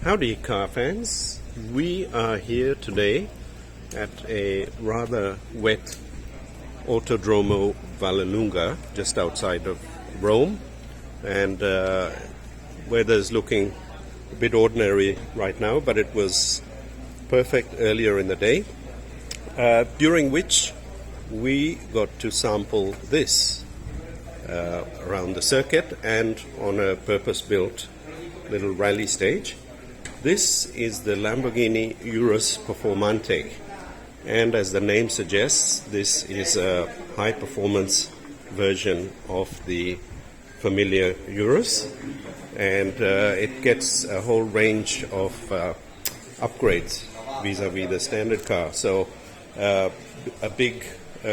Howdy car fans, we are here today at a rather wet Autodromo Vallelunga just outside of Rome, and weather's looking a bit ordinary right now, but it was perfect earlier in the day, during which we got to sample this around the circuit and on a purpose-built little rally stage. This is the Lamborghini Urus Performante, and as the name suggests, this is a high-performance version of the familiar Urus, and it gets a whole range of upgrades vis-a-vis the standard car. So a big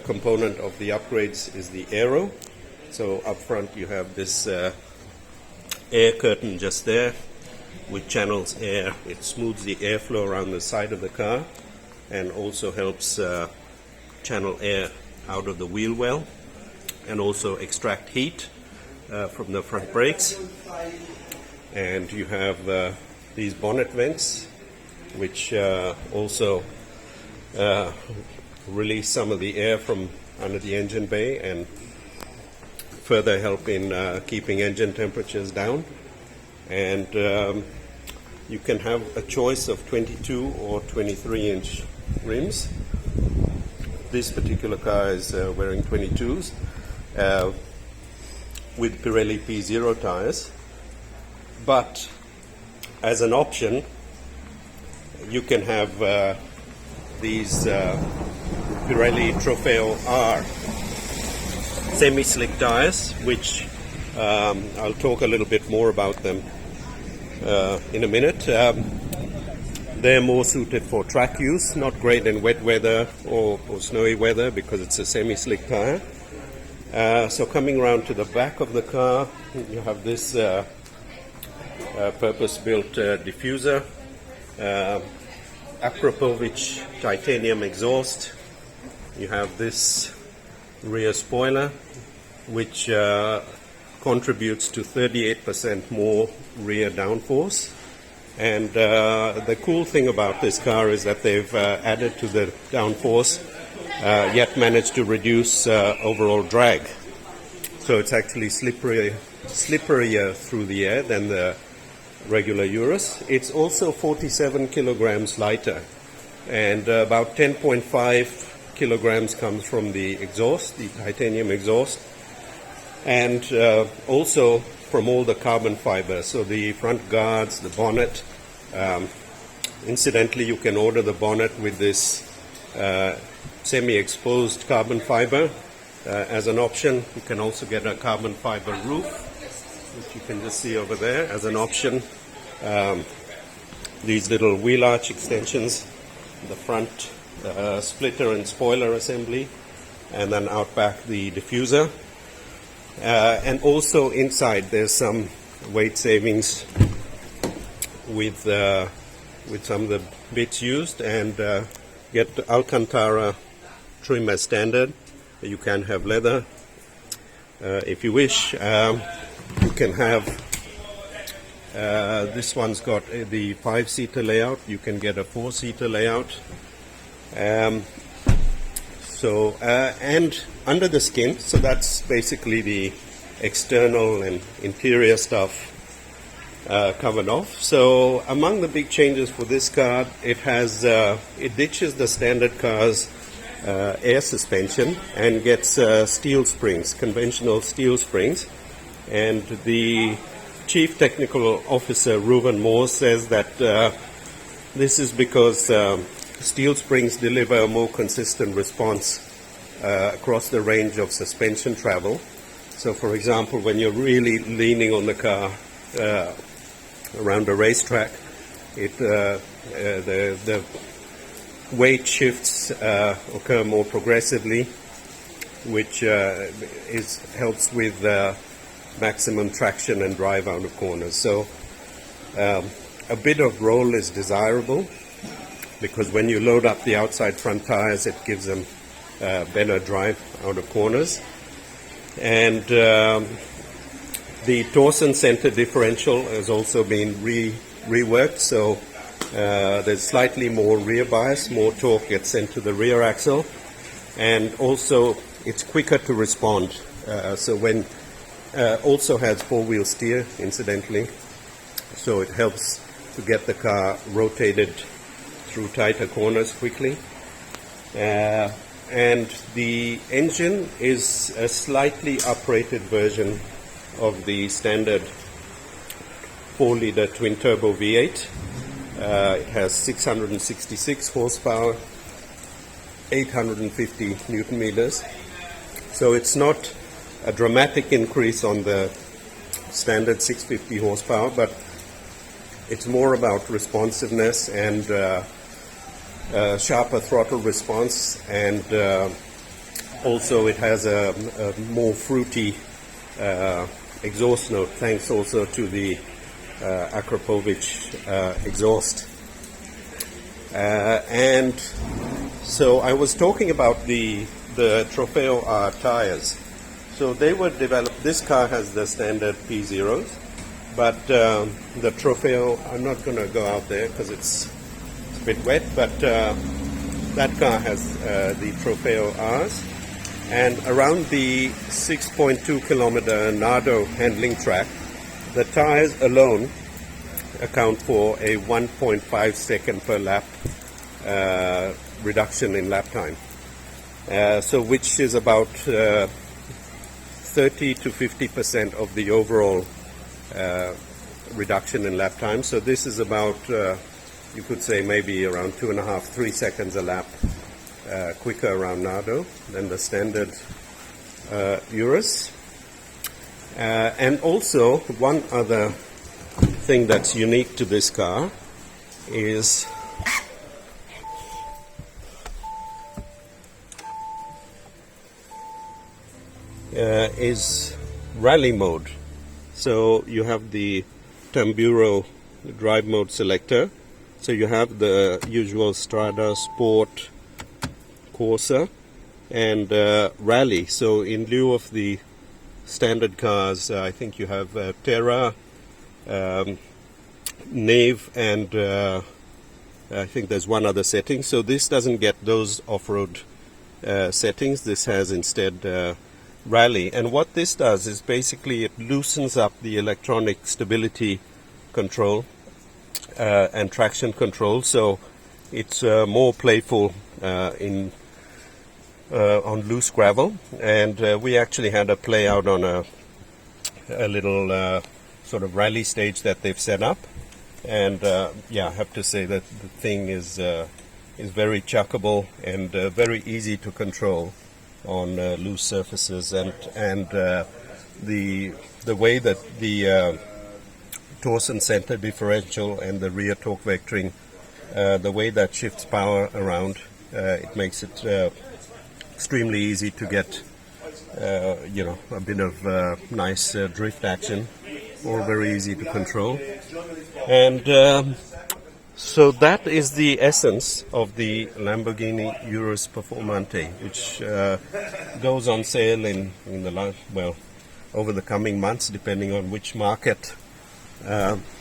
component of the upgrades is the aero. So up front you have this air curtain just there, which channels air. It smooths the airflow around the side of the car and also helps channel air out of the wheel well and also extract heat from the front brakes. And you have these bonnet vents, which also release some of the air from under the engine bay and further help in keeping engine temperatures down. And you can have a choice of 22 or 23-inch rims. This particular car is wearing 22s with Pirelli P0 tires. But as an option, you can have these Pirelli Trofeo R semi-slick tires, which I'll talk a little bit more about them in a minute. They're more suited for track use, not great in wet weather or snowy weather because it's a semi-slick tire. So coming around to the back of the car, you have this purpose-built diffuser, Akrapovic titanium exhaust. You have this rear spoiler, which contributes to 38% more rear downforce. And the cool thing about this car is that they've added to the downforce, yet managed to reduce overall drag. So it's actually slipperier through the air than the regular Urus. It's also 47 kilograms lighter, and about 10.5 kilograms comes from the exhaust, the titanium exhaust, and also from all the carbon fiber, so the front guards, the bonnet. Incidentally, you can order the bonnet with this semi-exposed carbon fiber as an option. You can also get a carbon fiber roof, which you can just see over there as an option. These little wheel arch extensions, the front splitter and spoiler assembly, and then out back the diffuser. And also inside there's some weight savings with some of the bits used, and get Alcantara trim as standard. You can have leather if you wish. You can have this one's got the 5-seater layout. You can get a 4-seater layout. And under the skin, so that's basically the external and interior stuff covered off. So among the big changes for this car, it ditches the standard car's air suspension and gets steel springs, conventional steel springs. And the Chief Technical Officer, Reuven Moore, says that this is because steel springs deliver a more consistent response across the range of suspension travel. So, for example, when you're really leaning on the car around a racetrack, the weight shifts occur more progressively, which helps with maximum traction and drive out of corners. So, a bit of roll is desirable, because when you load up the outside front tires, it gives them better drive out of corners. And the Torsen center differential has also been reworked, so there's slightly more rear bias, more torque gets sent to the rear axle, and also it's quicker to respond. So when also has four-wheel steer, incidentally, so it helps to get the car rotated through tighter corners quickly. And the engine is a slightly uprated version of the standard 4-liter twin-turbo V8. It has 666 horsepower, 850 newton meters. So it's not a dramatic increase on the standard 650 horsepower, but it's more about responsiveness and sharper throttle response, and also it has a more fruity exhaust note, thanks also to the Akrapovic exhaust. And so I was talking about the Trofeo R tyres. So they were developed, this car has the standard P0s, but the Trofeo, I'm not going to go out there because it's a bit wet, but that car has the Trofeo Rs, and around the 6.2 kilometer Nardo handling track, the tires alone account for a 1.5 second per lap reduction in lap time, so which is about 30 to 50% of the overall reduction in lap time. So this is about you could say maybe around 2.5-3 seconds a lap quicker around Nardo than the standard Urus. And also one other thing that's unique to this car is rally mode. So you have the Tamburo drive mode selector. So you have the usual Strada, Sport, Corsa, and Rally. So in lieu of the standard cars, I think you have Terra, Nave, and I think there's one other setting. So this doesn't get those off-road settings. This has instead Rally. And what this does is basically it loosens up the electronic stability control and traction control, so it's more playful on loose gravel. And we actually had a play out on a little sort of rally stage that they've set up, and yeah, I have to say that the thing is very chuckable and very easy to control on loose surfaces, and the way that the Torsen center differential and the rear torque vectoring, the way that shifts power around, it makes it extremely easy to get a bit of nice drift action, all very easy to control. And so that is the essence of the Lamborghini Urus Performante, which goes on sale in the over the coming months, depending on which market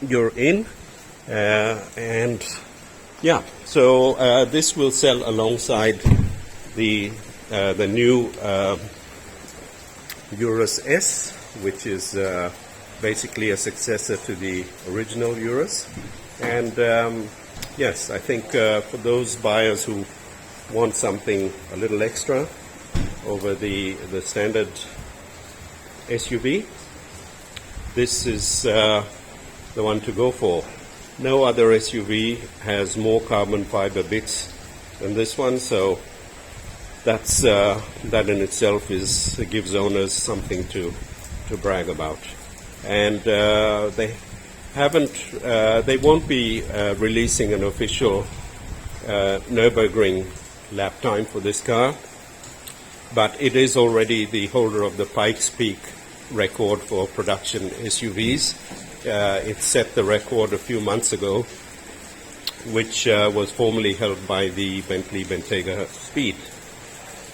you're in, and yeah, so this will sell alongside the new Urus S, which is basically a successor to the original Urus. And yes, I think for those buyers who want something a little extra over the standard SUV, this is the one to go for. No other SUV has more carbon fiber bits than this one, so that's that in itself gives owners something to brag about. And they won't be releasing an official Nürburgring lap time for this car, but it is already the holder of the Pikes Peak record for production SUVs. It set the record a few months ago, which was formerly held by the Bentley Bentayga Speed.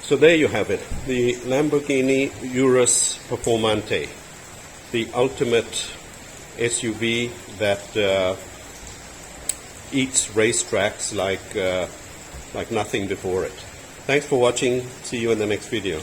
So there you have it, the Lamborghini Urus Performante, the ultimate SUV that eats racetracks like nothing before it. Thanks for watching. See you in the next video.